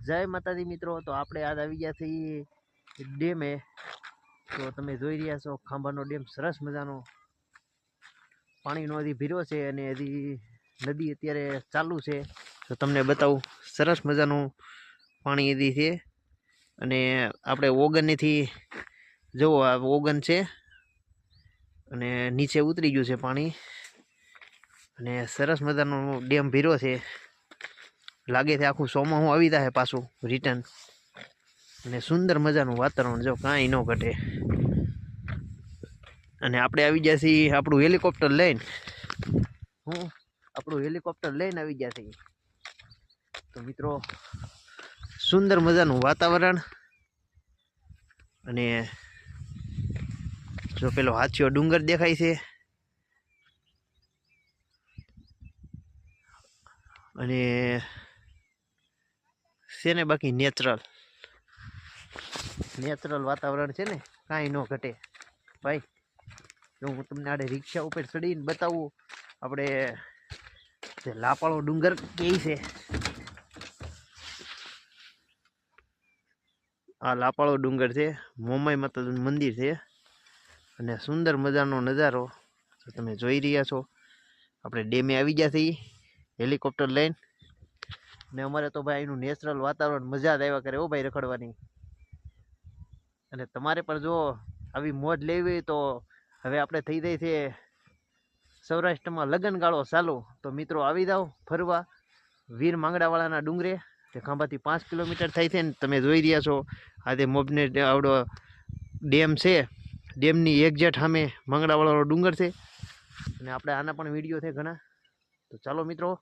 जय माताजी मित्रों। तो આપણે આજ આવી ગયા છીએ ડેમે। તો તમે જોઈ રહ્યા છો ખાંભાનો ડેમ સરસ મજાનો પાણીનો હજી ભીરો છે અને હજી નદી અત્યારે ચાલુ છે। તો તમને બતાવું સરસ મજાનું પાણી હજી છે અને આપણે ઓગનથી જોવો આ ઓગન છે અને નીચે ઉતરી ગયું છે પાણી અને સરસ મજાનો ડેમ ભીરો છે। लागे थे आखू सोमाहू आवी जाए पाछू रिटर्न ने सुंदर मजानुं वातावरण जो काई न घटे। अने आपणे आवी गया छीए आपणुं हेलिकॉप्टर लईने आवी गया छीए। तो मित्रों सुंदर मजानुं वातावरण अने जो पेलो हाथियो डूंगर देखाय छे अने ने बाकी नेचरल वातावरण है ने कई न घटे भाई। जो हूँ तमने आड़े रिक्शा पर चढ़ी बताऊँ अपने लापाड़ो डूंगर कई से आ लापाड़ो डूंगर से मोमाई माता मंदिर है अने सुंदर मजानो नजारो तो तमे जोई रह्या छो। अपने डेमे आवी गया थी हेलिकॉप्टर लईने ने अमारे तो भाई नु नेचरल वातावरण मजा ज आव्या करे हो भाई रखड़वानी। अने तमारे पर जो आवी मौज लेवी तो हवे आपणे थई जाय छे सौराष्ट्रमा लगनगाळो चालू। तो मित्रों आवी जाओ फरवा वीर मांगड़ावाळाना डूंगरे ते खांभाथी 5 किलोमीटर थाय छे। तमे जोई रह्या छो आजे मोबने आवडो डेम छे। डेमनी एक्जेक्ट सामे मांगड़ावाळानो डूंगर छे अने आपणे आना पण विडियो छे घणा। तो चालो मित्रों।